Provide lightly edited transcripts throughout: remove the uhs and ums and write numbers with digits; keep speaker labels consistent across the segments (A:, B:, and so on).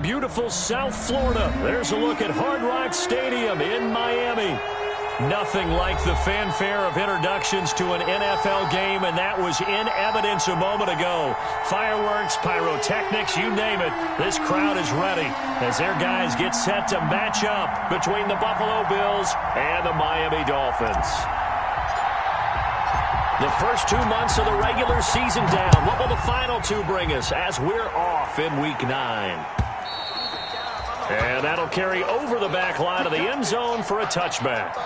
A: from beautiful South Florida. There's a look at Hard Rock Stadium in Miami. Nothing like the fanfare of introductions to an NFL game, and that was in evidence a moment ago. Fireworks, pyrotechnics, you name it. This crowd is ready as their guys get set to match up between the Buffalo Bills and the Miami Dolphins. The first 2 months of the regular season down. What will the final two bring us as we're off in Week 9? And that'll carry over the back line of the end zone for a touchback.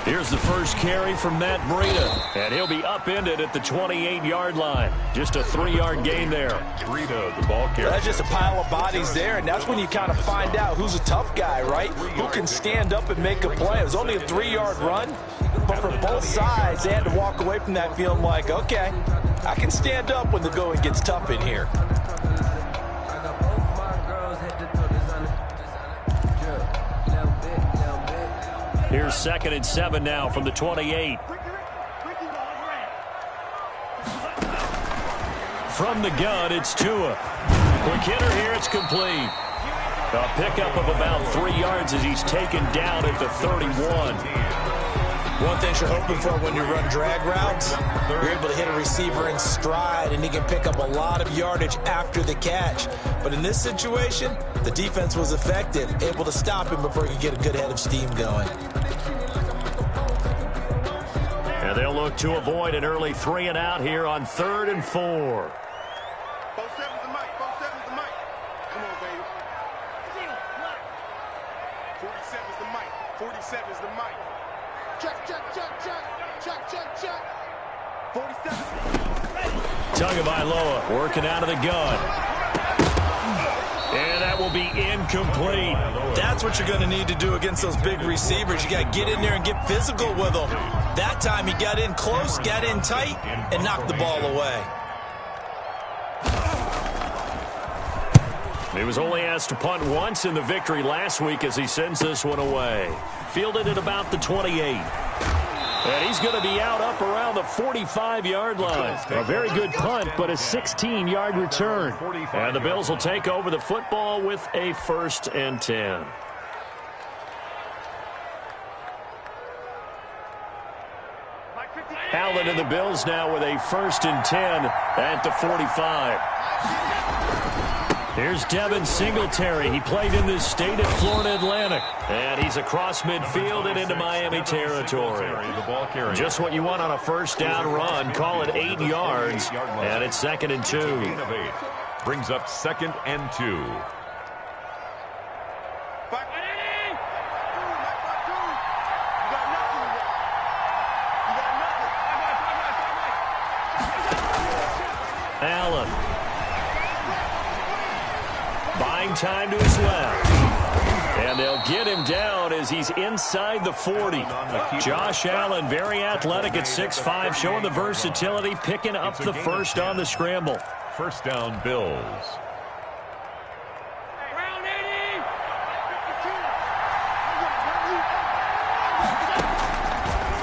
A: Here's the first carry from Matt Breida, and he'll be upended at the 28-yard line. Just a 3-yard gain there. Breida, the ball carrier.
B: That's just a pile of bodies there, and that's when you kind of find out who's a tough guy, right? Who can stand up and make a play. It was only a 3-yard run, but for both sides, they had to walk away from that feeling like, okay, I can stand up when the going gets tough in here.
A: Here's 2nd and 7 now from the 28. From the gun, it's Tua. Quick hitter here, it's complete. A pickup of about 3 yards as he's taken down at the 31.
B: One thing you're hoping for when you run drag routes, you're able to hit a receiver in stride, and he can pick up a lot of yardage after the catch. But in this situation, the defense was effective, able to stop him before he could get a good head of steam going.
A: And they'll look to avoid an early 3-and-out here on 3rd and 4.
C: 4-7's the mic. 4-7's the mic. Come on, baby. 47's the mic. 47's the mic. Check, check, check, check. Check, check, check. 47.
A: Tagovailoa working out of the gun. And that will be incomplete.
B: That's what you're going to need to do against those big receivers. You got to get in there and get physical with them. That time he got in close, got in tight, and knocked the ball away.
A: He was only asked to punt once in the victory last week as he sends this one away. Fielded at about the 28. And he's going to be out up around the 45-yard line. A very good punt, but a 16-yard return. And the Bills will take over the football with a 1st and 10. Allen and the Bills now with a 1st and 10 at the 45. Here's Devin Singletary. He played in this state at Florida Atlantic. And he's across midfield and into Miami territory. Just what you want on a 1st down run. Call it 8 yards. And it's 2nd and 2.
D: Brings up 2nd and 2.
A: Allen. Buying time to his left. And they'll get him down as he's inside the 40. Josh Allen, very athletic at 6'5", showing the versatility, picking up the 1st on the scramble.
D: 1st down, Bills.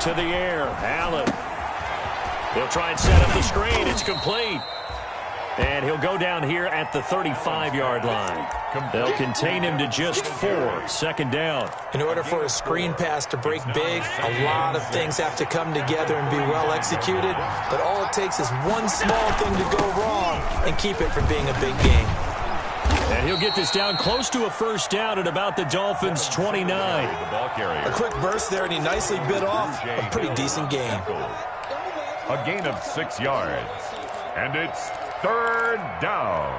A: To the air, Allen. He'll try and set up the screen. It's complete. And he'll go down here at the 35-yard line. They'll contain him to just 4. 2nd down.
B: In order for a screen pass to break big, a lot of things have to come together and be well executed. But all it takes is one small thing to go wrong and keep it from being a big game.
A: And he'll get this down close to a 1st down at about the Dolphins' 29.
B: A quick burst there, and he nicely bit off a pretty decent game.
D: A gain of 6 yards. And it's 3rd down.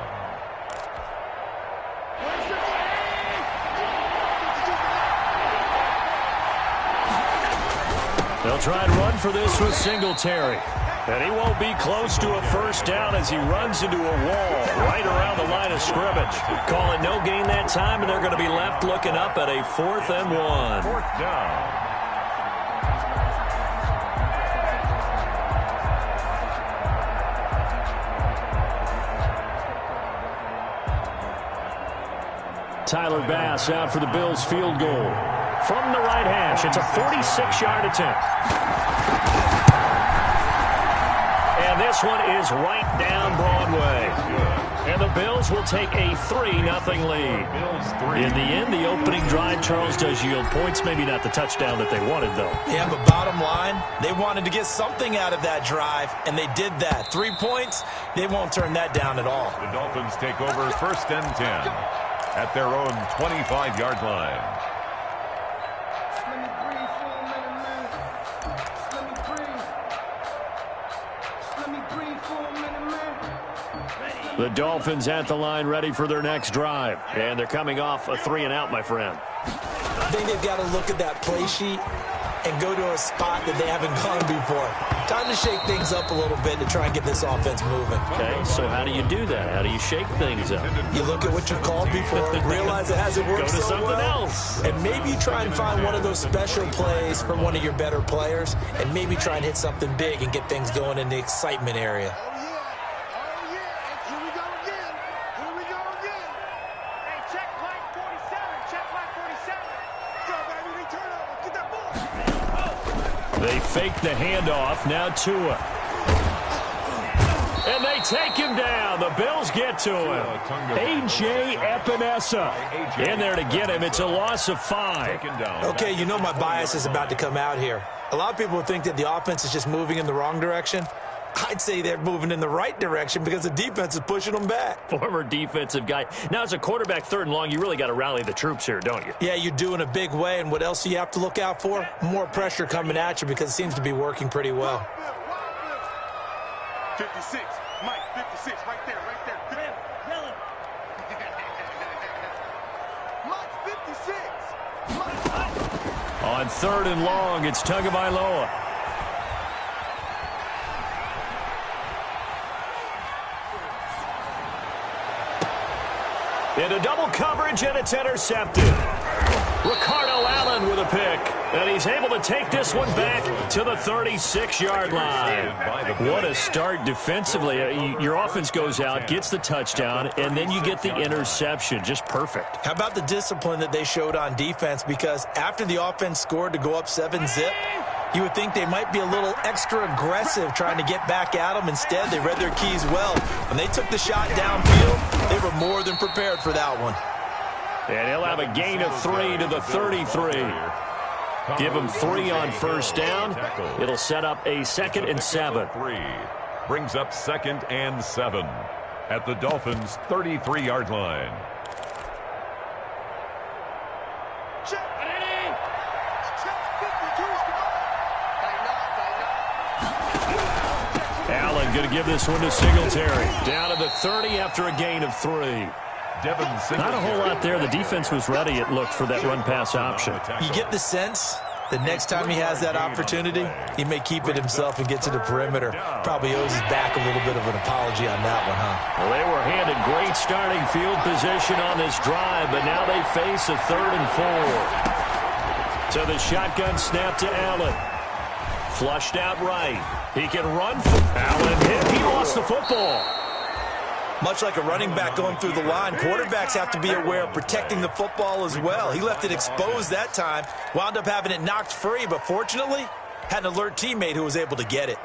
A: They'll try and run for this with Singletary. And he won't be close to a first down as he runs into a wall right around the line of scrimmage. Call it no gain that time, and they're going to be left looking up at a 4th and 1.
D: Fourth down.
A: Tyler Bass out for the Bills field goal. From the right hash, it's a 46-yard attempt. And this one is right down Broadway. And the Bills will take a 3-0 lead. In the end, the opening drive, Charles, does yield points. Maybe not the touchdown that they wanted, though.
B: Yeah, but bottom line, they wanted to get something out of that drive, and they did that. 3 points, they won't turn that down at all.
D: The Dolphins take over 1st and 10 at their own 25-yard line.
A: The Dolphins at the line ready for their next drive. And they're coming off a 3-and-out, my friend.
B: I think they've got to look at that play sheet and go to a spot that they haven't gone before. Time to shake things up a little bit to try and get this offense moving.
A: Okay, so how do you do that? How do you shake things up?
B: You look at what you've called before, realize it hasn't worked
A: Go to
B: so
A: something
B: well,
A: else.
B: and maybe you try and find one of those special plays from one of your better players, and maybe try and hit something big and get things going in the excitement area.
A: They fake the handoff. Now Tua. And they take him down. The Bills get to him. A.J. Epinesa in there to get him. It's a loss of 5.
B: Okay, you know my bias is about to come out here. A lot of people think that the offense is just moving in the wrong direction. I'd say they're moving in the right direction because the defense is pushing them back.
A: Former defensive guy. Now, as a quarterback 3rd and long, you really got to rally the troops here, don't you?
B: Yeah, you do in a big way. And what else do you have to look out for? More pressure coming at you because it seems to be working pretty well.
C: 56. Mike, 56. Right there. Mike, 56. Mike.
A: On 3rd and long, it's Tagovailoa. Into double coverage, and it's intercepted. Ricardo Allen with a pick. And he's able to take this one back to the 36-yard line. What a start defensively. Your offense goes out, gets the touchdown, and then you get the interception. Just perfect.
B: How about the discipline that they showed on defense? Because after the offense scored to go up 7-zip, you would think they might be a little extra aggressive trying to get back at them. Instead, they read their keys well. When they took the shot downfield, they were more than prepared for that one.
A: And he'll have a gain of 3 to the 33. Give him 3 on first down. It'll set up a 2nd and 7.
D: Brings up 2nd and 7 at the Dolphins' 33-yard line.
A: Allen going to give this one to Singletary. Down to the 30 after a gain of 3. Not a whole lot there. The defense was ready, it looked, for that run-pass option.
B: You get the sense that next time he has that opportunity, he may keep it himself and get to the perimeter. Probably owes his back a little bit of an apology on that one, huh?
A: Well, they were handed great starting field position on this drive, but now they face a 3rd and 4. So the shotgun snap to Allen. Flushed out right. He can run. Allen hit. He lost the football.
B: Much like a running back going through the line, quarterbacks have to be aware of protecting the football as well. He left it exposed that time, wound up having it knocked free, but fortunately, had an alert teammate who was able to get it.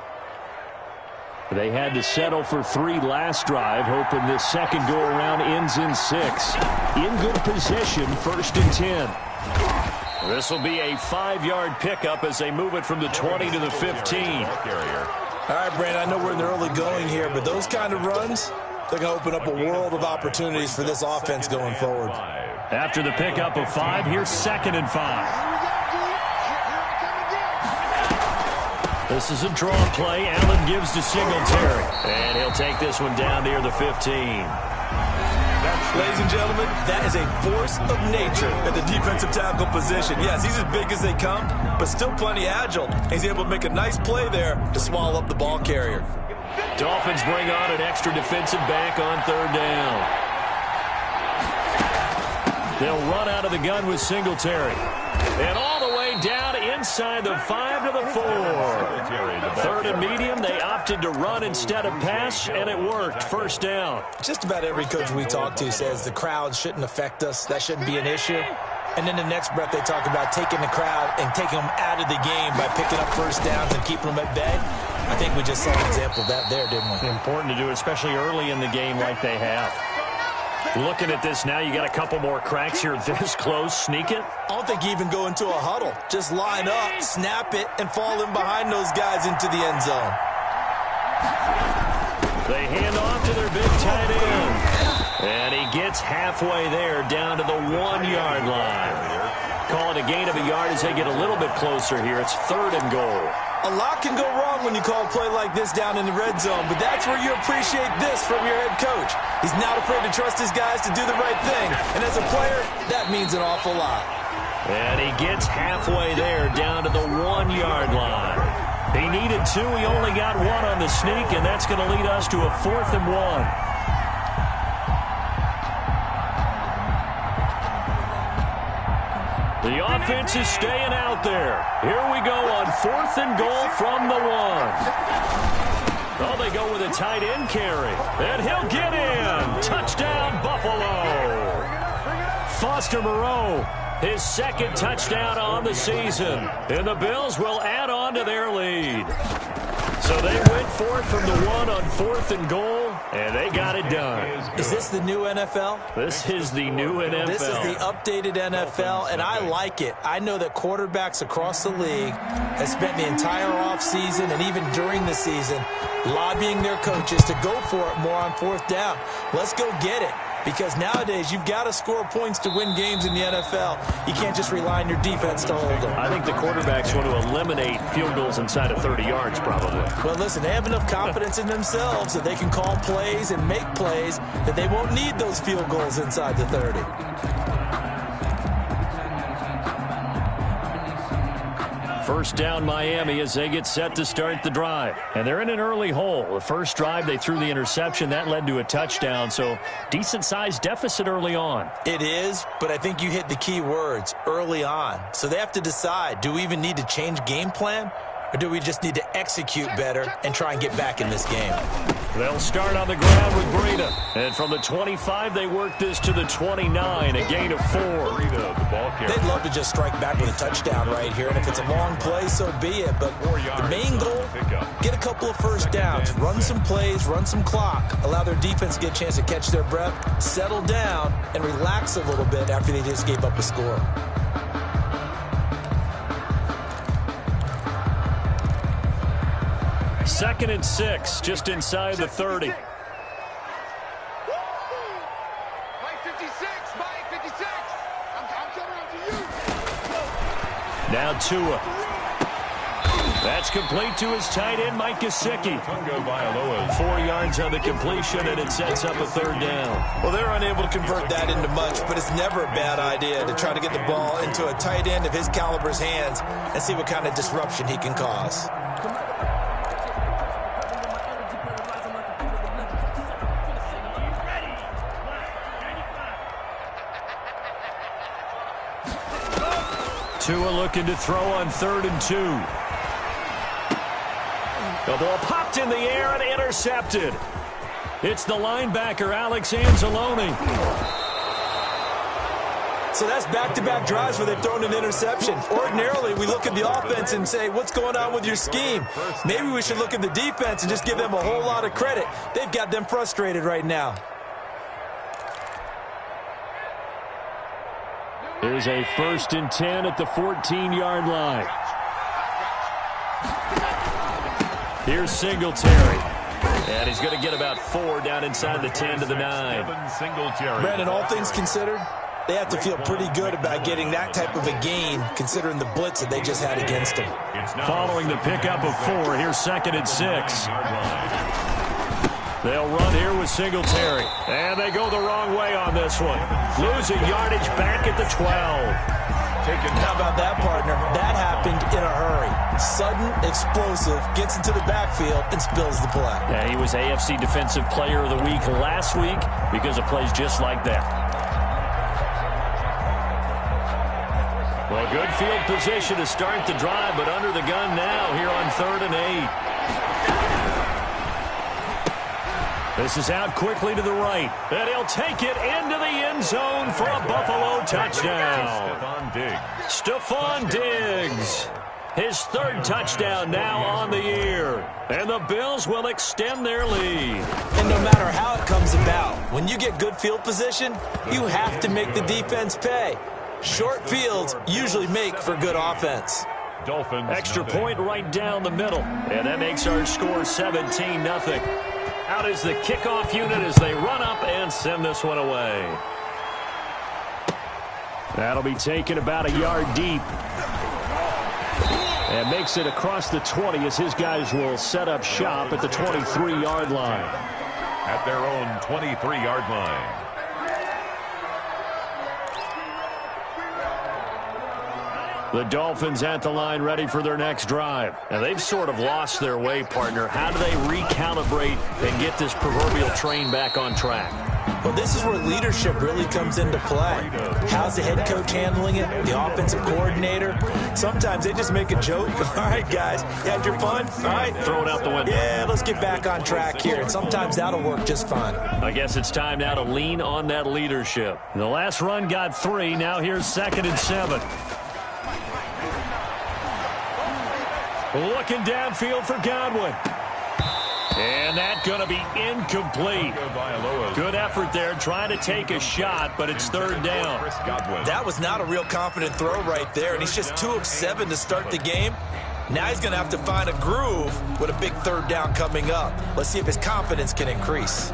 A: They had to settle for 3 last drive, hoping this second go-around ends in 6. In good position, 1st and 10. This will be a 5-yard pickup as they move it from the 20 to the 15.
B: All right, Brandon, I know we're in the early going here, but those kind of runs, they're going to open up a world of opportunities for this offense going forward.
A: After the pickup of 5, here's 2nd and 5. This is a draw play. Allen gives to Singletary. And he'll take this one down near the 15.
B: Ladies and gentlemen, that is a force of nature at the defensive tackle position. Yes, he's as big as they come, but still plenty agile. He's able to make a nice play there to swallow up the ball carrier.
A: Dolphins bring on an extra defensive back on third down. They'll run out of the gun with Singletary. And all the way down inside the 5 to the 4. Third and medium, they opted to run instead of pass, and it worked. First down.
B: Just about every coach we talk to says the crowd shouldn't affect us. That shouldn't be an issue. And then the next breath they talk about taking the crowd and taking them out of the game by picking up first downs and keeping them at bay. I think we just saw an example of that there, didn't we?
A: Important to do, especially early in the game like they have. Looking at this now, you got a couple more cracks here this close. Sneak it.
B: I don't think you even go into a huddle. Just line up, snap it, and fall in behind those guys into the end zone.
A: They hand off to their big tight end. And he gets halfway there down to the 1-yard line. Call it a gain of a yard as they get a little bit closer here. It's third and goal.
B: A lot can go wrong when you call a play like this down in the red zone, but that's where you appreciate this from your head coach. He's not afraid to trust his guys to do the right thing, and as a player, that means an awful lot.
A: And he gets halfway there down to the 1-yard line. He needed 2. He only got 1 on the sneak, and that's going to lead us to a 4th and 1. The offense is staying out there. Here we go on 4th and goal from the 1. Oh, they go with a tight end carry. And he'll get in. Touchdown, Buffalo. Foster Moreau, his second touchdown on the season. And the Bills will add on to their lead. So they went for it from the 1 on 4th and goal, and they got it done.
B: Is this the new NFL?
A: This is the new NFL.
B: This is the updated NFL, and I like it. I know that quarterbacks across the league have spent the entire offseason and even during the season lobbying their coaches to go for it more on 4th down. Let's go get it. Because nowadays, you've got to score points to win games in the NFL. You can't just rely on your defense to hold them.
A: I think the quarterbacks want to eliminate field goals inside of 30 yards, probably.
B: Well, listen, they have enough confidence in themselves that they can call plays and make plays that they won't need those field goals inside the 30.
A: First down Miami as they get set to start the drive. And they're in an early hole. The first drive, they threw the interception. That led to a touchdown, so decent-sized deficit early on.
B: It is, but I think you hit the key words, early on. So they have to decide, do we even need to change game plan? Or do we just need to execute better and try and get back in this game?
A: They'll start on the ground with Breida. And from the 25, they work this to the 29, a gain of 4.
B: They'd love to just strike back with a touchdown right here. And if it's a long play, so be it. But the main goal, get a couple of first downs, run some plays, run some clock, allow their defense to get a chance to catch their breath, settle down, and relax a little bit after they just gave up a score.
A: Second and 6, just inside the 30.
C: Mike 56, Mike 56. I'm coming up to you.
A: Now Tua. That's complete to his tight end, Mike Gesicki. 4 yards on the completion, and it sets up a third down.
B: Well, they're unable to convert that into much, but it's never a bad idea to try to get the ball into a tight end of his caliber's hands and see what kind of disruption he can cause.
A: Tua looking to throw on 3rd and 2. The ball popped in the air and intercepted. It's the linebacker, Alex Anzalone.
B: So that's back-to-back drives where they've thrown an interception. Ordinarily, we look at the offense and say, what's going on with your scheme? Maybe we should look at the defense and just give them a whole lot of credit. They've got them frustrated right now.
A: Here's a 1st and 10 at the 14-yard line. Here's Singletary. And he's going to get about 4 down inside the 10 to the 9.
B: Brandon, all things considered, they have to feel pretty good about getting that type of a gain considering the blitz that they just had against them.
A: Following the pickup of 4, here's 2nd and 6. They'll run here with Singletary. And they go the wrong way on this one. Losing yardage back at the 12.
B: How about that, partner? That happened in a hurry. Sudden, explosive, gets into the backfield, and spills the play.
A: Yeah, he was AFC Defensive Player of the Week last week because of plays just like that. Well, good field position to start the drive, but under the gun now here on 3rd and 8. This is out quickly to the right, and he'll take it into the end zone for a Buffalo touchdown. Stephon Diggs, his 3rd touchdown now on the year, and the Bills will extend their lead.
B: And no matter how it comes about, when you get good field position, you have to make the defense pay. Short fields usually make for good offense.
D: Dolphins.
A: Extra point right down the middle, and that makes our score 17-0. Out is the kickoff unit as they run up and send this one away. That'll be taken about a yard deep. And makes it across the 20 as his guys will set up shop at the 23-yard line.
D: At their own 23-yard line.
A: The Dolphins at the line ready for their next drive. And they've sort of lost their way, partner. How do they recalibrate and get this proverbial train back on track?
B: Well, this is where leadership really comes into play. How's the head coach handling it? The offensive coordinator? Sometimes they just make a joke. All right, guys, you had your fun? All right.
A: Throw it out the window.
B: Yeah, let's get back on track here. And sometimes that'll work just fine.
A: I guess it's time now to lean on that leadership. The last run got 3. Now here's 2nd and 7. Looking downfield for Godwin. And that's going to be incomplete. Good effort there trying to take a shot, but it's 3rd down.
B: That was not a real confident throw right there, and he's just 2 of 7 to start the game. Now he's going to have to find a groove with a big 3rd down coming up. Let's see if his confidence can increase.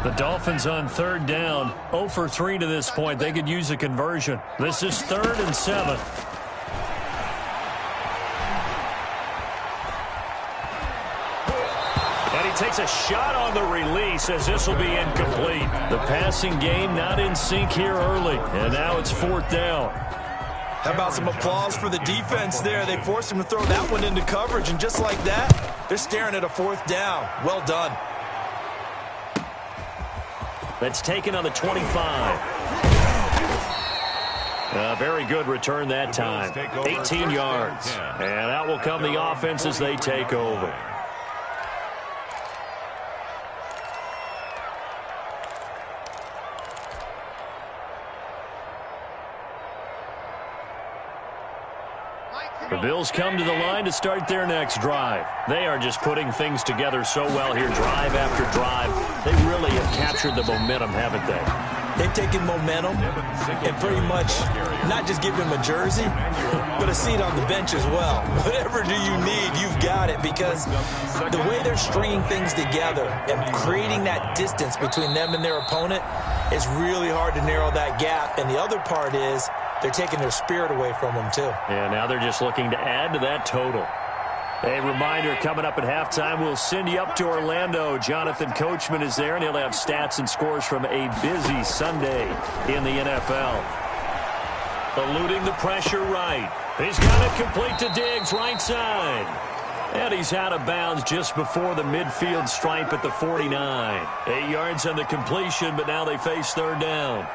A: The Dolphins on 3rd down, 0 for 3 to this point. They could use a conversion. This is 3rd and 7. And he takes a shot on the release as this will be incomplete. The passing game not in sync here early, and now it's 4th down.
B: How about some applause for the defense there? They forced him to throw that one into coverage, and just like that, they're staring at a 4th down. Well done.
A: That's taken on the 25. Very good return that time. 18 yards. And out will come the offense as they take over. The Bills come to the line to start their next drive. They are just putting things together so well here, drive after drive. They really have captured the momentum, haven't they?
B: They've taken momentum and pretty much not just give him a jersey, but a seat on the bench as well. Whatever do you need, you've got it, because the way they're stringing things together and creating that distance between them and their opponent is really hard to narrow that gap. And the other part is they're taking their spirit away from them, too.
A: Yeah, now they're just looking to add to that total. A reminder, coming up at halftime, we'll send you up to Orlando. Jonathan Coachman is there, and he'll have stats and scores from a busy Sunday in the NFL. Eluding the pressure right. He's got it complete to Diggs, right side. And he's out of bounds just before the midfield stripe at the 49. 8 yards on the completion, but now they face 3rd down.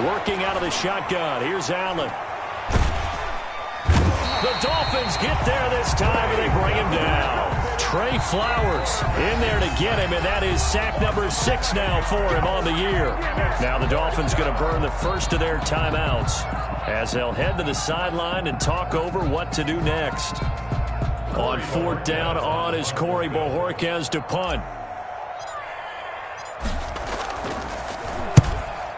A: Working out of the shotgun. Here's Allen. The Dolphins get there this time, and they bring him down. Trey Flowers in there to get him, and that is sack number 6 now for him on the year. Now the Dolphins going to burn the first of their timeouts as they'll head to the sideline and talk over what to do next. On 4th down on is Corey Bojorquez to punt.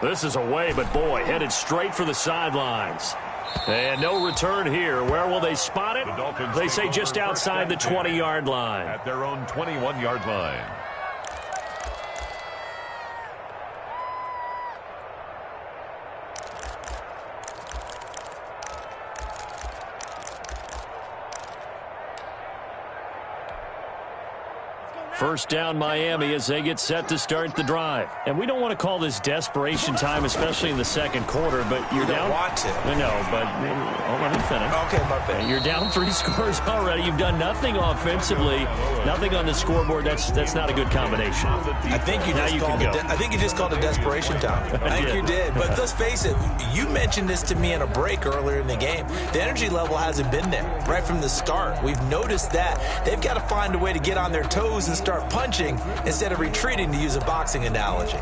A: This is away, but boy, headed straight for the sidelines. And no return here. Where will they spot it? They say just outside the 20-yard line.
D: At their own 21-yard line.
A: First down Miami as they get set to start the drive. And we don't want to call this desperation time, especially in the second quarter, but you're down.
B: You don't want to.
A: I know, but let me finish.
B: Okay, my bad.
A: You're down 3 scores already. You've done nothing offensively, nothing on the scoreboard. That's not a good combination.
B: I think you just called it desperation time. I think you did. But let's face it, you mentioned this to me in a break earlier in the game. The energy level hasn't been there right from the start. We've noticed that. They've got to find a way to get on their toes and start punching instead of retreating, to use a boxing analogy.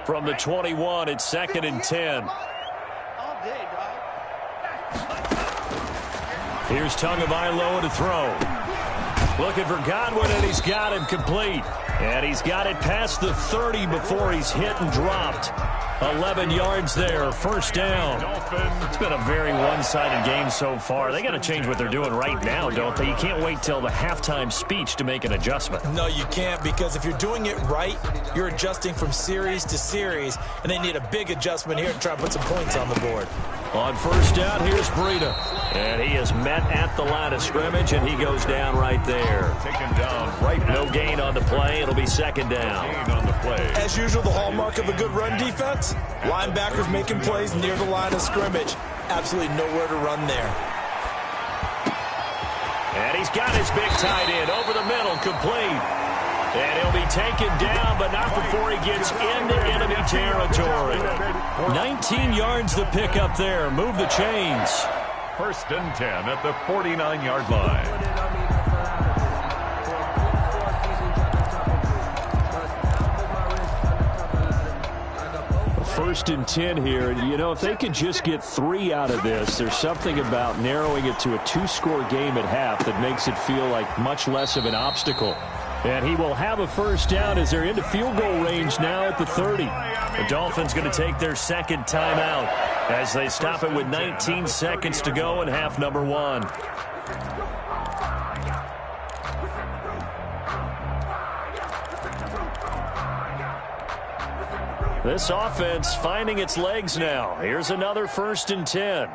A: From the 21, it's 2nd and 10. Here's Tagovailoa to throw. Looking for Godwin, and he's got him complete. And he's got it past the 30 before he's hit and dropped. 11 yards there, first down. It's been a very one-sided game so far. They got to change what they're doing right now, don't they? You can't wait till the halftime speech to make an adjustment.
B: No, you can't, because if you're doing it right, you're adjusting from series to series, and they need a big adjustment here to try to put some points on the board.
A: On first down, here's Breida. And he is met at the line of scrimmage, and he goes down right there.
D: Taken down right.
A: No gain on the play. It'll be 2nd down.
D: Gain on the play.
B: As usual, the hallmark of a good run defense, linebackers making plays near the line of scrimmage. Absolutely nowhere to run there.
A: And he's got his big tight end over the middle, complete. And he'll be taken down, but not before he gets into enemy territory. 19 yards the pick up there. Move the chains.
D: 1st and 10 at the 49-yard line.
A: 1st and 10 here. And, you know, if they could just get 3 out of this, there's something about narrowing it to a 2-score game at half that makes it feel like much less of an obstacle. And he will have a first down as they're into field goal range now at the 30. The Dolphins going to take their 2nd timeout as they stop it with 19 seconds to go in half number 1. This offense finding its legs now. Here's another 1st and 10.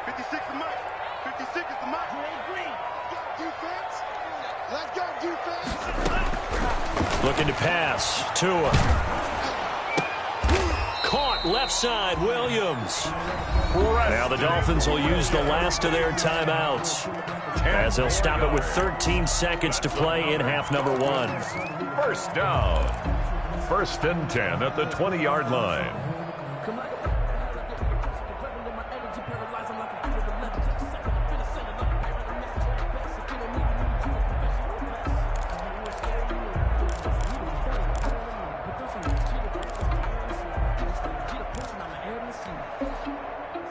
C: 56 is Mike. 56 is the Mike. Defense. Let's go, defense.
A: Looking to pass. Tua. Caught left side. Williams. Now the Dolphins will use the last of their timeouts as they'll stop it with 13 seconds to play in half number 1.
D: First down. 1st and 10 at the 20-yard line.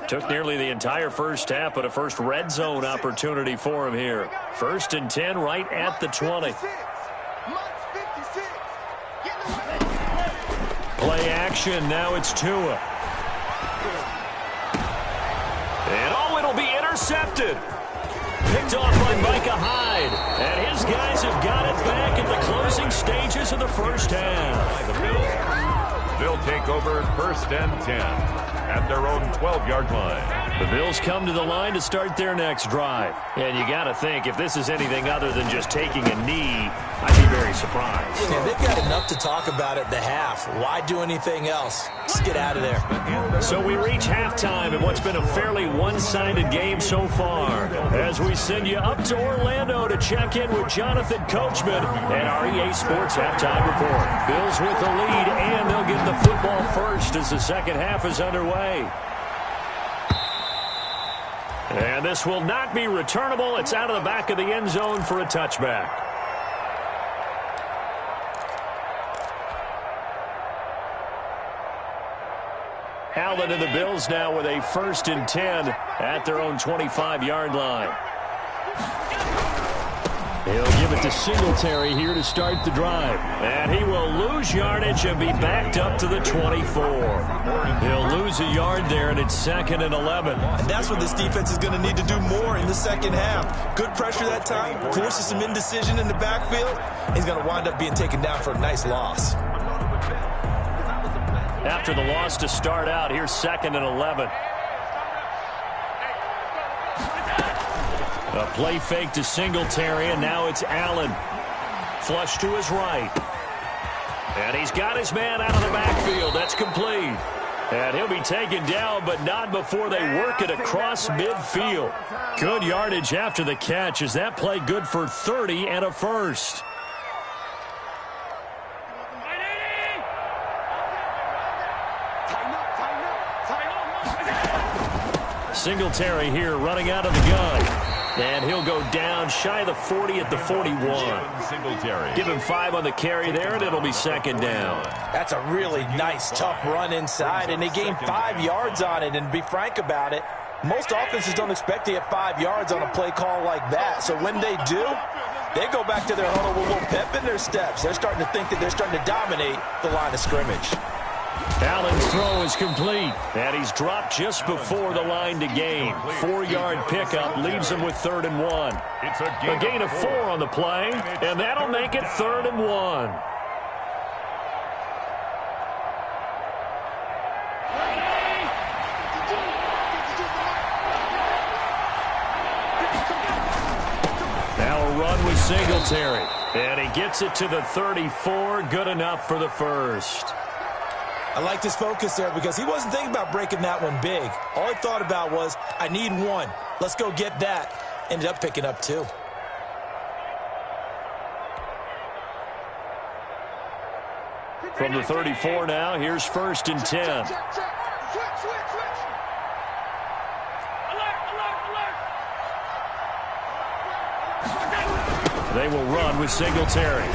A: Took nearly the entire first half, but a first red zone opportunity for him here. 1st and 10 right at the 20. Play action. Now it's Tua. And it'll be intercepted. Picked off by Micah Hyde. And his guys have got it back at the closing stages of the first half.
D: They'll take over 1st and 10 at their own 12-yard line.
A: The Bills come to the line to start their next drive. And you got to think, if this is anything other than just taking a knee, I'd be very surprised.
B: Yeah, they've got enough to talk about at the half. Why do anything else? Just get out of there.
A: So we reach halftime in what's been a fairly one-sided game so far. As we send you up to Orlando to check in with Jonathan Coachman and our EA Sports Halftime Report. Bills with the lead, and they'll get the football first as the second half is underway. And this will not be returnable. It's out of the back of the end zone for a touchback. Allen and the Bills now with a 1st and 10 at their own 25-yard line. He'll give it to Singletary here to start the drive. And he will lose yardage and be backed up to the 24. He'll lose a yard there, and it's 2nd and 11.
B: And that's what this defense is going to need to do more in the second half. Good pressure that time, forces some indecision in the backfield. He's going to wind up being taken down for a nice loss.
A: After the loss to start out, here's 2nd and 11. A play fake to Singletary, and now it's Allen. Flush to his right. And he's got his man out of the backfield. That's complete. And he'll be taken down, but not before they work it across midfield. Good yardage after the catch. Is that play good for 30 and a first? Singletary here running out of the gun. And he'll go down shy of the 40 at the 41.
D: Singletary.
A: Give him 5 on the carry there, and it'll be 2nd down.
B: That's a really nice, tough run inside, and they gained 5 yards on it. And to be frank about it, most offenses don't expect to get 5 yards on a play call like that. So when they do, they go back to their huddle with a little pep in their steps. They're starting to think that they're starting to dominate the line of scrimmage.
A: Allen's throw is complete, and he's dropped just before the line to gain. 4-yard pickup leaves him with 3rd and 1.
D: It's a
A: gain of 4 on the play, and that'll make it 3rd and 1. Now a run with Singletary, and he gets it to the 34. Good enough for the first.
B: I liked his focus there because he wasn't thinking about breaking that one big. All he thought about was, I need 1. Let's go get that. Ended up picking up 2.
A: From the 34 now, here's 1st and 10. They will run with Singletary.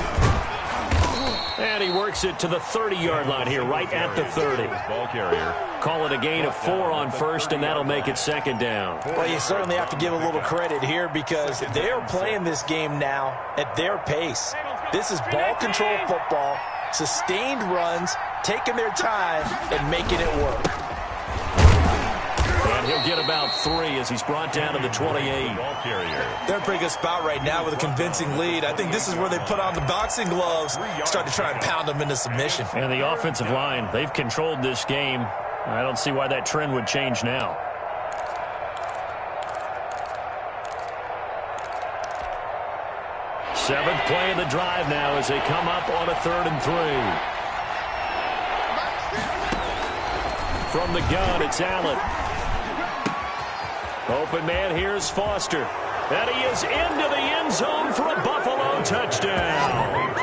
A: And he works it to the 30-yard line here, right at the 30.
D: Ball carrier.
A: Call it a gain of 4 on first, and that'll make it 2nd down.
B: Well, you certainly have to give a little credit here because they're playing this game now at their pace. This is ball control football, sustained runs, taking their time, and making it work.
A: And he'll get about 3 as he's brought down to the 28.
D: Ball carrier.
B: They're in a pretty good spot right now with a convincing lead. I think this is where they put on the boxing gloves, start to try and pound them into submission.
A: And the offensive line, they've controlled this game. I don't see why that trend would change now. Seventh play of the drive now as they come up on a 3rd and 3. From the gun, it's Allen. Open man, here's Foster. And he is into the end zone for a Buffalo touchdown.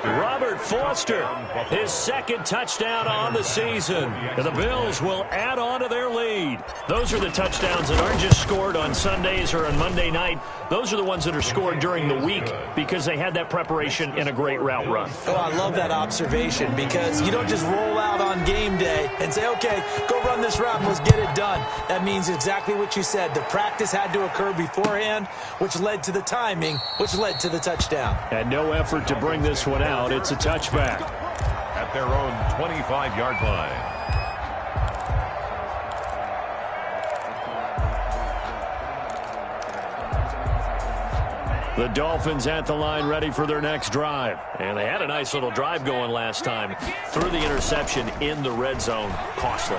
A: Robert Foster, his 2nd touchdown on the season. And the Bills will add on to their lead. Those are the touchdowns that aren't just scored on Sundays or on Monday night. Those are the ones that are scored during the week because they had that preparation in a great route run.
B: Oh, I love that observation because you don't just roll out on game day and say, okay, go run this route and let's get it done. That means exactly what you said. The practice had to occur beforehand, which led to the timing, which led to the touchdown.
A: And no effort to bring this one out. It's a touchback.
D: At their own 25-yard line.
A: The Dolphins at the line ready for their next drive. And they had a nice little drive going last time. Threw the interception in the red zone. Costly.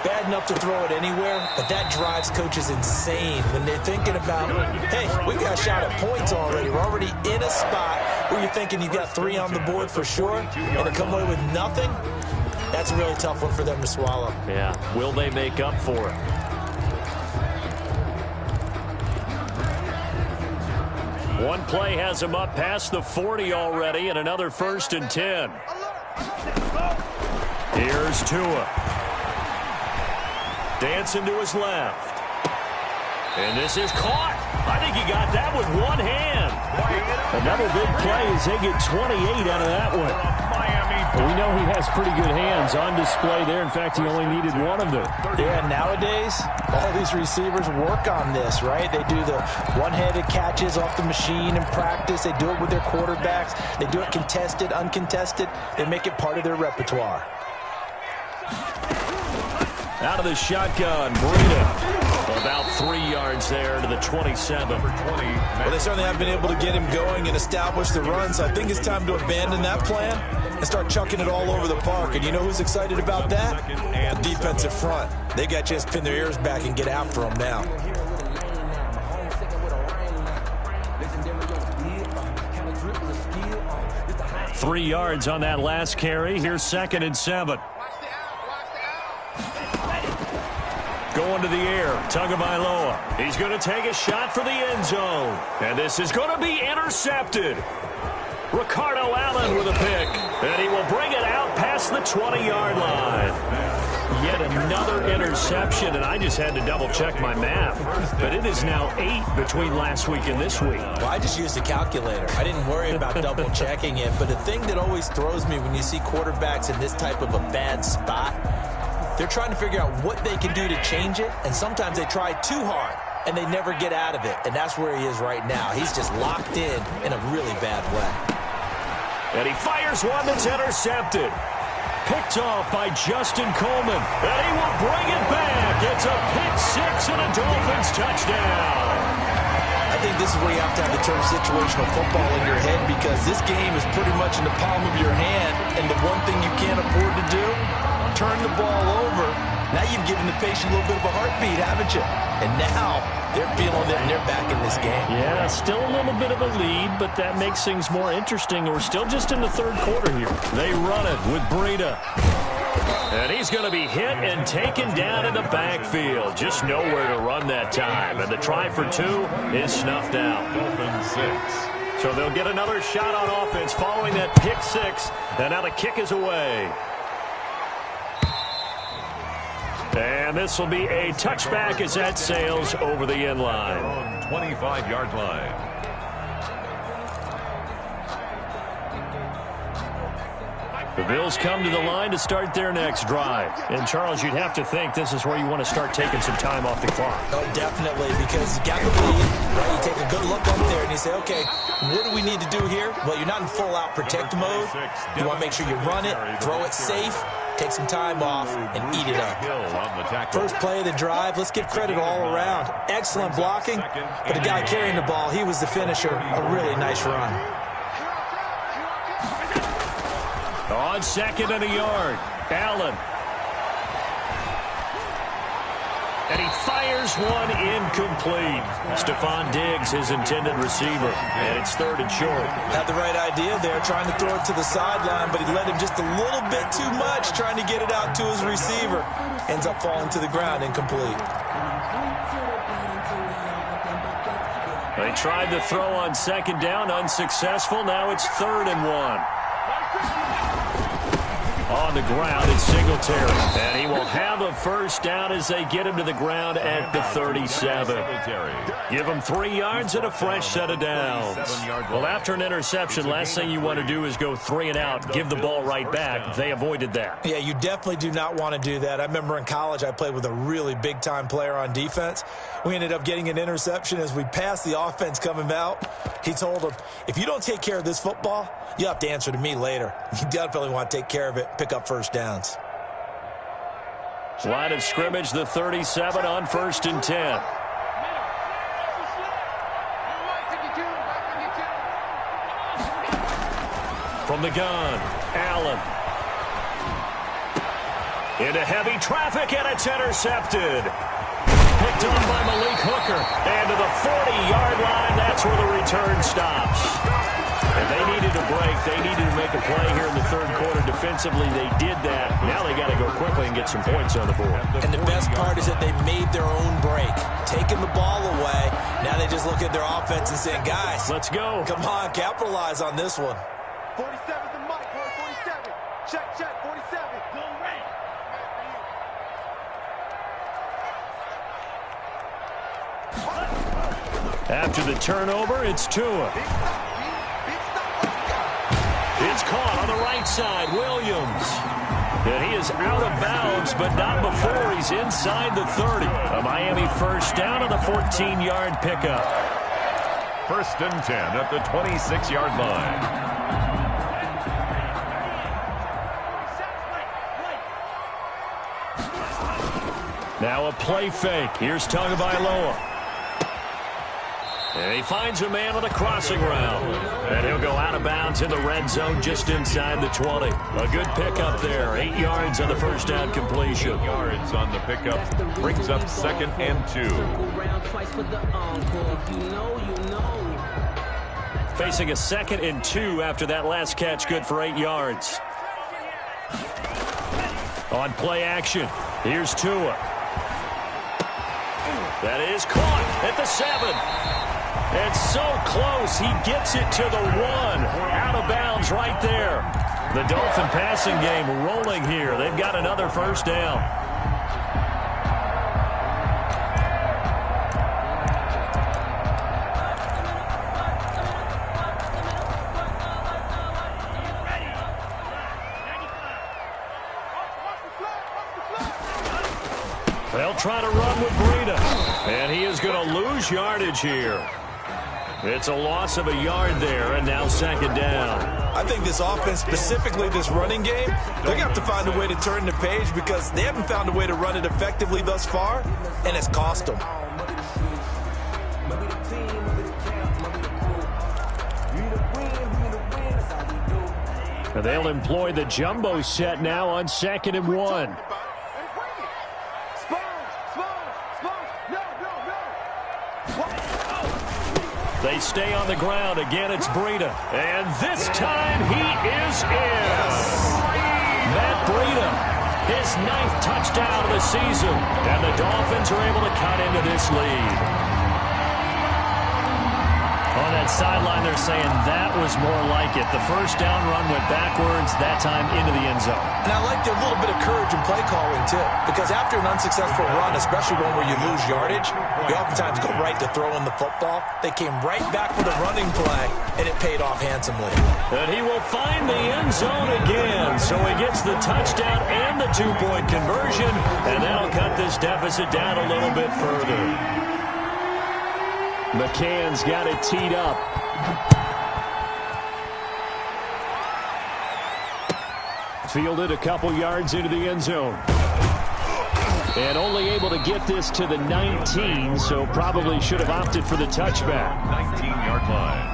B: Bad enough to throw it anywhere, but that drives coaches insane when they're thinking about, hey, we got a shot at points already. We're already in a spot where you're thinking you got 3 on the board for sure, and to come away with nothing, that's a really tough one for them to swallow.
A: Yeah, will they make up for it? One play has him up past the 40 already, and another 1st and 10. Here's Tua. Dancing to his left. And this is caught. I think he got that with one hand. Another big play as they get 28 out of that one.
E: Well, we know he has pretty good hands on display there. In fact, he only needed one of them.
B: Yeah, nowadays, all these receivers work on this, right? They do the one-handed catches off the machine in practice. They do it with their quarterbacks. They do it contested, uncontested. They make it part of their repertoire.
A: Out of the shotgun, Breida. About 3 yards there to the 27.
B: Well, they certainly have been able to get him going and establish the run, so I think it's time to abandon that plan and start chucking it all over the park. And you know who's excited about that? The defensive front. They got a chance to pin their ears back and get after them now.
A: Three yards on that last carry. Here's 2nd and 7. Going to the air, Tagovailoa. He's going to take a shot for the end zone. And this is going to be intercepted. Ricardo Allen with a pick. And he will bring it out past the 20-yard line. Yet another interception, and I just had to double-check my math. But it is now 8 between last week and this week.
B: Well, I just used a calculator. I didn't worry about double-checking it. But the thing that always throws me when you see quarterbacks in this type of a bad spot, they're trying to figure out what they can do to change it, and sometimes they try too hard, and they never get out of it. And that's where he is right now. He's just locked in a really bad way.
A: And he fires one that's intercepted. Picked off by Justin Coleman. And he will bring it back. It's a pick six and a Dolphins touchdown.
B: I think this is where you have to have the term situational football in your head, because this game is pretty much in the palm of your hand, and the one thing you can't afford to do, turn the ball over. Now you've given the patient a little bit of a heartbeat, haven't you? And now they're feeling it and they're back in this game.
E: Yeah, still a little bit of a lead, but that makes things more interesting. We're still just in the third quarter here.
A: They run it with Breida. And he's going to be hit and taken down in the backfield. Just nowhere to run that time. And the try for 2 is snuffed out.
D: Dolphins 6.
A: So they'll get another shot on offense following that pick 6. And now the kick is away. And this will be a touchback as that sails over the end line.
D: On 25-yard line.
A: The Bills come to the line to start their next drive. And, Charles, you'd have to think this is where you want to start taking some time off the clock.
B: Oh, definitely, because you got the lead, right? You take a good look up there and you say, okay, what do we need to do here? Well, you're not in full-out protect mode. You want to make sure you run it, throw it safe, take some time off, and eat it up. First play of the drive, let's give credit all around. Excellent blocking, but the guy carrying the ball, he was the finisher. A really nice run.
A: On 2nd and a yard, Allen. And he fires one incomplete. Stephon Diggs, his intended receiver. And it's 3rd and short.
B: Had the right idea there, trying to throw it to the sideline, but he led him just a little bit too much, trying to get it out to his receiver. Ends up falling to the ground, incomplete.
A: They tried to throw on 2nd down, unsuccessful. Now it's 3rd and 1. On the ground, it's Singletary. And he will have a first down as they get him to the ground at the 37. Give him 3 yards and a fresh set of downs. Well, after an interception, last thing you want to do is go 3 and out, give the ball right back. They avoided that.
B: Yeah, you definitely do not want to do that. I remember in college I played with a really big-time player on defense. We ended up getting an interception as we passed the offense coming out. He told him, if you don't take care of this football, you'll have to answer to me later. You definitely want to take care of it, pick up first downs.
A: Line of scrimmage, the 37 on 1st and 10. From the gun, Allen. Into heavy traffic, and it's intercepted. Picked off by Malik Hooker. And to the 40-yard line, that's where the return stops. And they needed a break. They needed to make a play here in the 3rd quarter. Defensively, they did that. Now they got to go quickly and get some points on the board.
B: And the best part is that they made their own break. Taking the ball away. Now they just look at their offense and say, guys,
A: let's go.
B: Come on, capitalize on this one.
C: 47's the mic, 47. Check, 47. Go right.
A: After the turnover, it's Tua. It's caught on the right side, Williams. And he is out of bounds, but not before he's inside the 30. A Miami first down on the 14-yard pickup.
D: 1st and 10 at the 26-yard line.
A: Now a play fake. Here's Tagovailoa. And he finds a man on the crossing route. And he'll go out of bounds in the red zone just inside the 20. A good pickup there. 8 yards on the first down completion.
D: 8 yards on the pickup. Brings up 2nd and 2.
A: Facing a 2nd and 2 after that last catch. Good for 8 yards. On play action. Here's Tua. That is caught at the 7. It's so close. He gets it to the 1. Out of bounds right there. The Dolphin passing game rolling here. They've got another first down. They'll try to run with Breida. And he is going to lose yardage here. It's a loss of a yard there, and now 2nd down.
B: I think this offense, specifically this running game, they're going to have to find a way to turn the page because they haven't found a way to run it effectively thus far, and it's cost them.
A: And they'll employ the jumbo set now on 2nd and 1. They stay on the ground. Again, it's Breida. And this time he is in. Matt Breida, his 9th touchdown of the season. And the Dolphins are able to cut into this lead. On that sideline, they're saying that was more like it. The first down run went backwards, that time into the end zone.
B: And I like their little bit of courage in play calling, too. Because after an unsuccessful run, especially one where you lose yardage, you oftentimes go right to throwing the football. They came right back with a running play, and it paid off handsomely.
A: And he will find the end zone again. So he gets the touchdown and the 2-point conversion, and that'll cut this deficit down a little bit further. McCann's got it teed up. Fielded a couple yards into the end zone. And only able to get this to the 19, so probably should have opted for the touchback.
D: 19-yard line.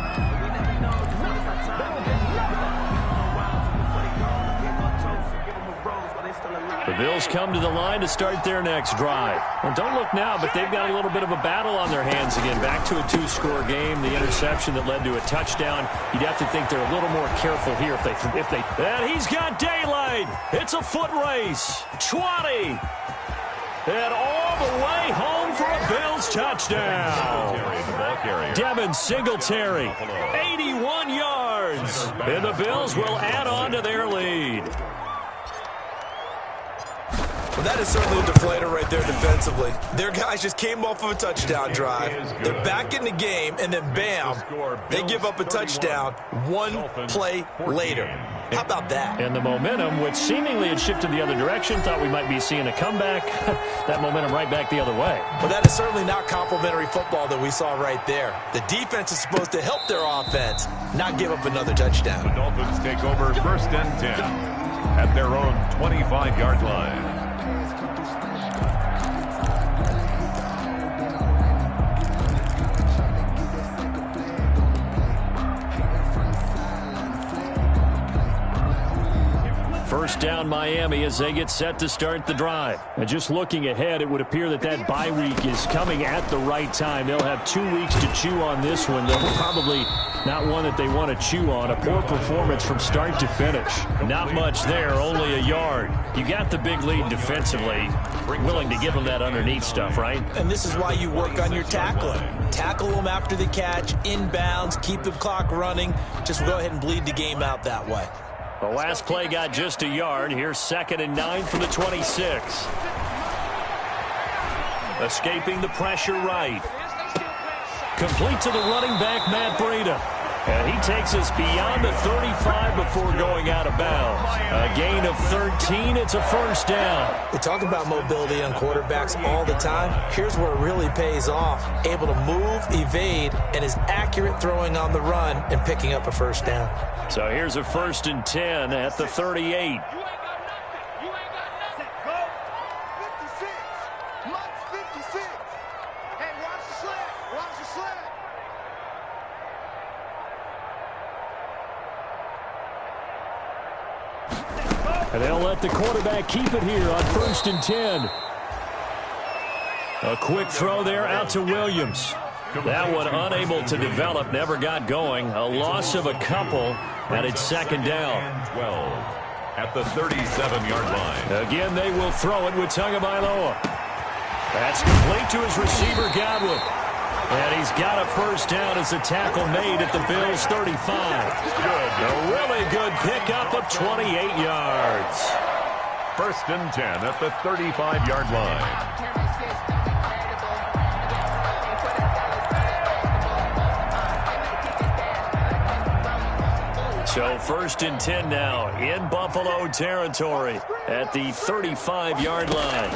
A: The Bills come to the line to start their next drive. Well, don't look now, but they've got a little bit of a battle on their hands again. Back to a 2-score game. The interception that led to a touchdown. You'd have to think they're a little more careful here if they. And he's got daylight. It's a foot race. 20. And all the way home for a Bills touchdown. Devin Singletary, 81 yards. And the Bills will add on to their lead.
B: Well, that is certainly a deflator right there defensively. Their guys just came off of a touchdown drive. They're back in the game, and then bam, they give up a touchdown 1 play later. How about that?
A: And the momentum, which seemingly had shifted the other direction, thought we might be seeing a comeback. That momentum right back the other way.
B: Well, that is certainly not complimentary football that we saw right there. The defense is supposed to help their offense, not give up another touchdown.
D: The Dolphins take over 1st and 10 at their own 25-yard line.
A: First down Miami as they get set to start the drive. And just looking ahead, it would appear that bye week is coming at the right time. They'll have 2 weeks to chew on this one. They're probably not one that they want to chew on. A poor performance from start to finish. Not much there, only a yard. You got the big lead defensively. Willing to give them that underneath stuff, right?
B: And this is why you work on your tackling. Tackle them after the catch, inbounds, keep the clock running. Just go ahead and bleed the game out that way.
A: The last play got just a yard. Here's 2nd and 9 from the 26. Escaping the pressure right. Complete to the running back, Matt Breida. And he takes us beyond the 35 before going out of bounds. A gain of 13. It's a first down.
B: We talk about mobility on quarterbacks all the time. Here's where it really pays off. Able to move, evade, and is accurate throwing on the run and picking up a first down.
A: So here's a 1st and 10 at the 38. And they'll let the quarterback keep it here on 1st and 10. A quick throw there out to Williams. That one unable to develop, never got going. A loss of a couple, and it's 2nd down.
D: 12 at the 37-yard line.
A: Again, they will throw it with Tagovailoa. That's complete to his receiver, Godwin. And he's got a first down as a tackle made at the Bills' 35. A really good pickup of 28 yards.
D: 1st and 10 at the 35-yard line.
A: So 1st and 10 now in Buffalo territory at the 35-yard line.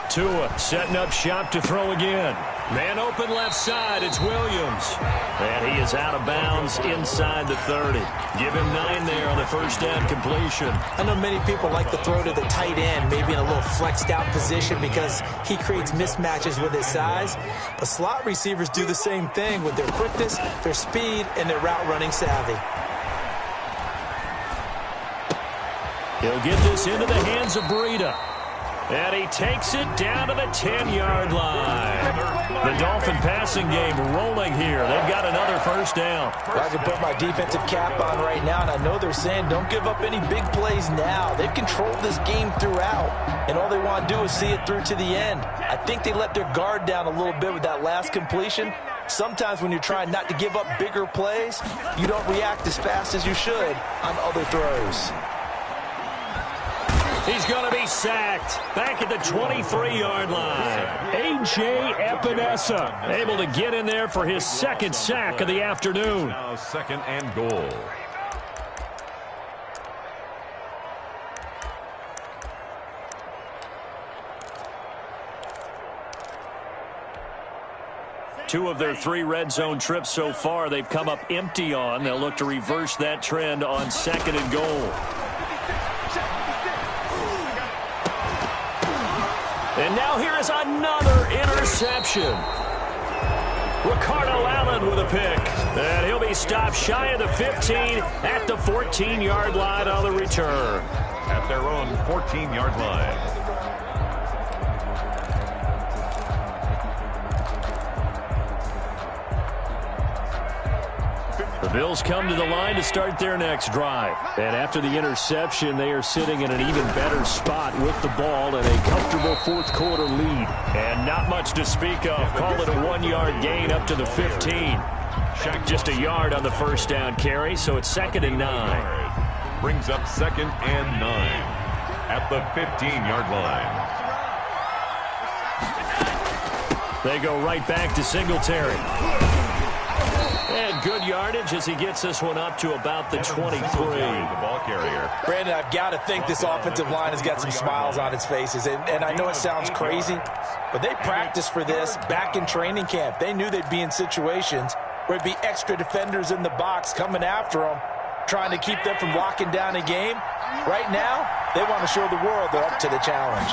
A: Tua setting up shop to throw again. Man open left side, it's Williams. And he is out of bounds inside the 30. Give him 9 there on the first down completion.
B: I know many people like to throw to the tight end, maybe in a little flexed out position because he creates mismatches with his size. But slot receivers do the same thing with their quickness, their speed, and their route running savvy.
A: He'll get this into the hands of Breida. And he takes it down to the 10-yard line. The Dolphin passing game rolling here. They've got another first down.
B: I can put my defensive cap on right now, and I know they're saying don't give up any big plays now. They've controlled this game throughout, and all they want to do is see it through to the end. I think they let their guard down a little bit with that last completion. Sometimes when you're trying not to give up bigger plays, you don't react as fast as you should on other throws.
A: He's going to be sacked back at the 23-yard line. A.J. Epinesa able to get in there for his 2nd sack of the afternoon.
D: Now 2nd and goal.
A: Two of their 3 red zone trips so far they've come up empty on. They'll look to reverse that trend on 2nd and goal. And now here is another interception. Ricardo Allen with a pick. And he'll be stopped shy of the 15 at the 14-yard line on the return.
D: At their own 14-yard line.
A: The Bills come to the line to start their next drive. And after the interception, they are sitting in an even better spot with the ball and a comfortable 4th quarter lead. And not much to speak of. Call it a 1-yard gain up to the 15. Just a yard on the first down carry, so it's 2nd and 9.
D: Brings up 2nd and 9 at the 15-yard line.
A: They go right back to Singletary. And good yardage as he gets this one up to about the 23.
D: The ball carrier.
B: Brandon, I've got to think this offensive line has got some smiles on its faces. And I know it sounds crazy, but they practiced for this back in training camp. They knew they'd be in situations where it'd be extra defenders in the box coming after them, trying to keep them from locking down a game. Right now, they want to show the world they're up to the challenge.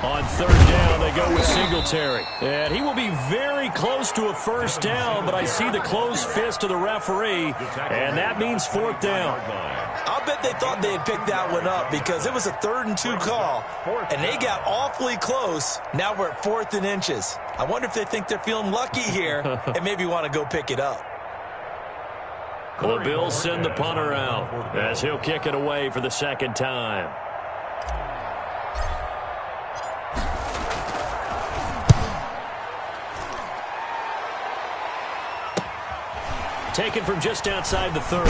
A: On 3rd down, they go with Singletary. And he will be very close to a first down, but I see the closed fist of the referee, and that means 4th down.
B: I'll bet they thought they had picked that one up because it was a 3rd and 2 call, and they got awfully close. Now we're at 4th and inches. I wonder if they think they're feeling lucky here and maybe want to go pick it up.
A: The Bills send the punter out as he'll kick it away for the 2nd time. Taken from just outside the 30.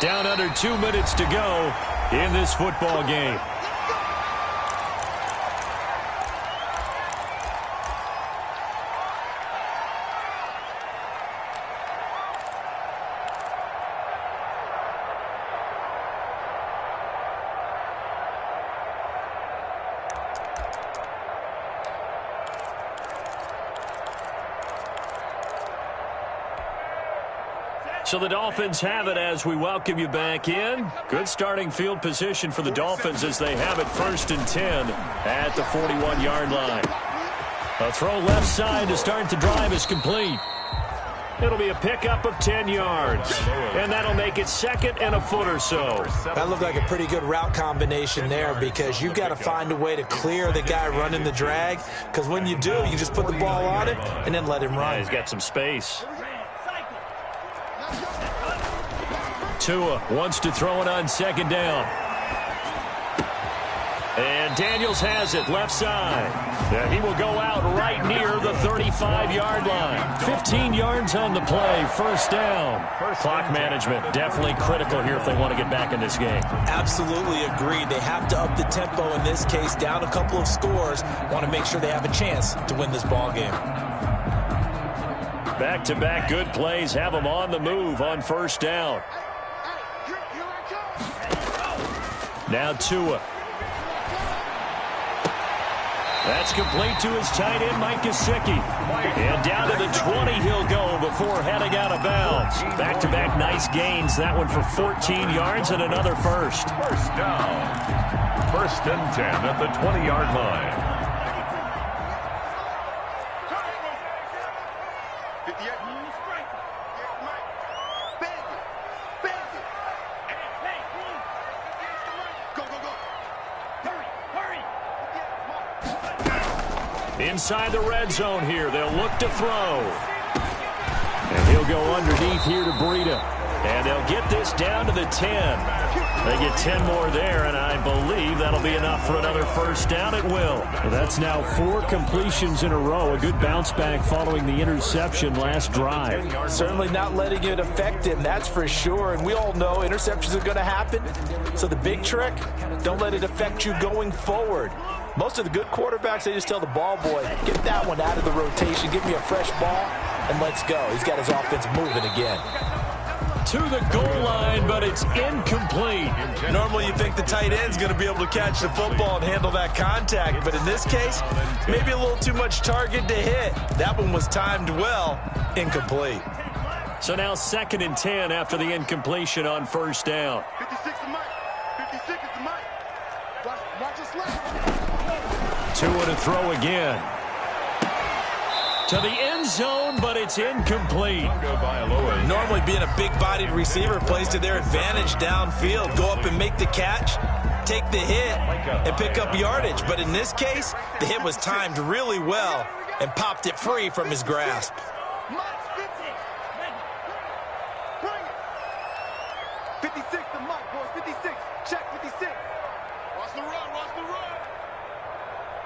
A: Down under 2 minutes to go in this football game. So the Dolphins have it as we welcome you back in. Good starting field position for the Dolphins as they have it 1st and 10 at the 41-yard line. A throw left side to start the drive is complete. It'll be a pickup of 10 yards, and that'll make it 2nd and a foot or so.
B: That looked like a pretty good route combination there because you've got to find a way to clear the guy running the drag, because when you do, you just put the ball on him and then let him run.
A: Yeah, he's got some space. Tua wants to throw it on 2nd down. And Daniels has it left side. Yeah, he will go out right near the 35-yard line. 15 yards on the play, 1st down. Clock management definitely critical here if they want to get back in this game.
B: Absolutely agreed. They have to up the tempo in this case, down a couple of scores. Want to make sure they have a chance to win this ball game.
A: Back-to-back good plays have them on the move on 1st down. Now Tua. That's complete to his tight end, Mike Gesicki. And down to the 20 he'll go before heading out of bounds. Back-to-back nice gains. That one for 14 yards and another first.
D: 1st down. 1st and 10 at the 20-yard line.
A: Inside the red zone here. They'll look to throw. And he'll go underneath here to Breida. And they'll get this down to the 10. They get 10 more there, and I believe that'll be enough for another 1st down. It will.
E: That's now 4 completions in a row. A good bounce back following the interception last drive.
B: Certainly not letting it affect him, that's for sure. And we all know interceptions are going to happen. So the big trick, don't let it affect you going forward. Most of the good quarterbacks, they just tell the ball boy, get that one out of the rotation, give me a fresh ball, and let's go. He's got his offense moving again.
A: To the goal line, but it's incomplete.
B: Normally you think the tight end's going to be able to catch the football and handle that contact, but in this case, maybe a little too much target to hit. That one was timed well, incomplete.
A: So now 2nd and 10 after the incompletion on 1st down.
C: 56 is Mike. 56 is Mike. Watch us left.
A: Tua to throw again. To the end zone, but it's incomplete.
B: Normally being a big-bodied receiver plays to their advantage downfield. Go up and make the catch, take the hit, and pick up yardage. But in this case, the hit was timed really well and popped it free from his grasp.
C: 56 to Mike, boys. 56. Check 56. Watch the run. Watch the run.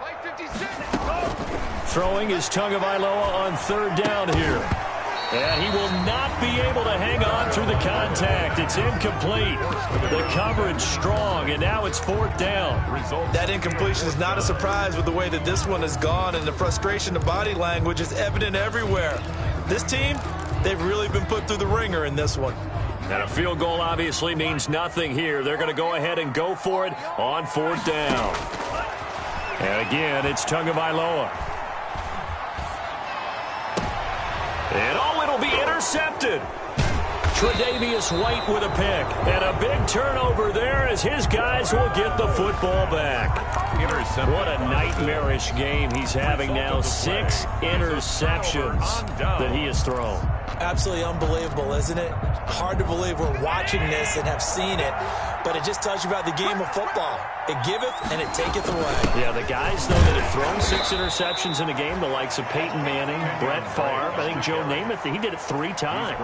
C: Like 56.
A: Throwing is Tagovailoa on 3rd down here. And he will not be able to hang on through the contact. It's incomplete. The coverage strong, and now it's 4th down.
B: That incompletion is not a surprise with the way that this one has gone, and the frustration of body language is evident everywhere. This team, they've really been put through the ringer in this one.
A: And a field goal obviously means nothing here. They're going to go ahead and go for it on 4th down. And again, it's Tagovailoa. And it'll be intercepted. Tre'Davious White with a pick. And a big turnover there as his guys will get the football back. What a nightmarish game he's having now. 6 interceptions that he has thrown.
B: Absolutely unbelievable, isn't it? Hard to believe we're watching this and have seen it, but it just tells you about the game of football. It giveth and it taketh away.
A: Yeah, the guys, though, that have thrown 6 interceptions in a game, the likes of Peyton Manning, Brett Favre, I think Joe Namath, he did it 3 times.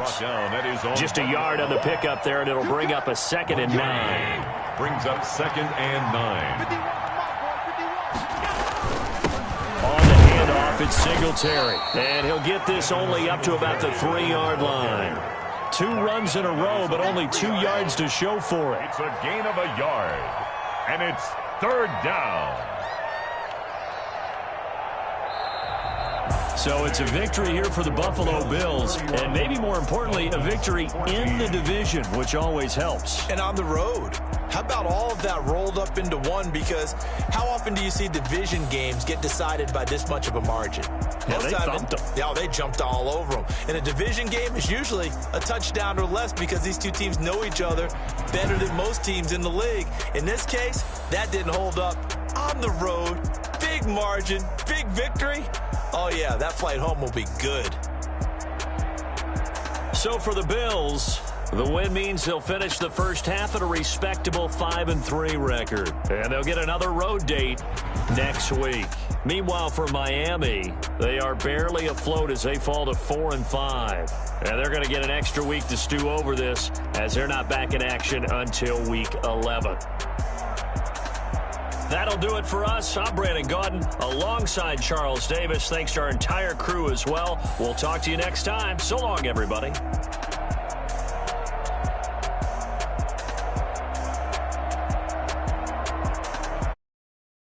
A: Just a yard on the pickup there, and it'll bring up a 2nd and 9.
D: Brings up 2nd and 9.
A: On the handoff, it's Singletary. And he'll get this only up to about the 3-yard line. 2 runs in a row, but only 2 yards to show for it.
D: It's a gain of a yard. And it's 3rd down.
A: So it's a victory here for the Buffalo Bills, and maybe more importantly, a victory in the division, which always helps.
B: And on the road. How about all of that rolled up into one? Because how often do you see division games get decided by this much of a margin?
A: Yeah, they thumped them.
B: Yeah, they jumped all over them. And a division game is usually a touchdown or less because these two teams know each other better than most teams in the league. In this case, that didn't hold up. On the road, big margin, big victory. Oh, yeah, that flight home will be good.
A: So for the Bills, the win means they'll finish the first half at a respectable 5-3 record. And they'll get another road date next week. Meanwhile, for Miami, they are barely afloat as they fall to 4-5. And they're going to get an extra week to stew over this as they're not back in action until week 11. That'll do it for us. I'm Brandon Gaudin alongside Charles Davis. Thanks to our entire crew as well. We'll talk to you next time. So long, everybody.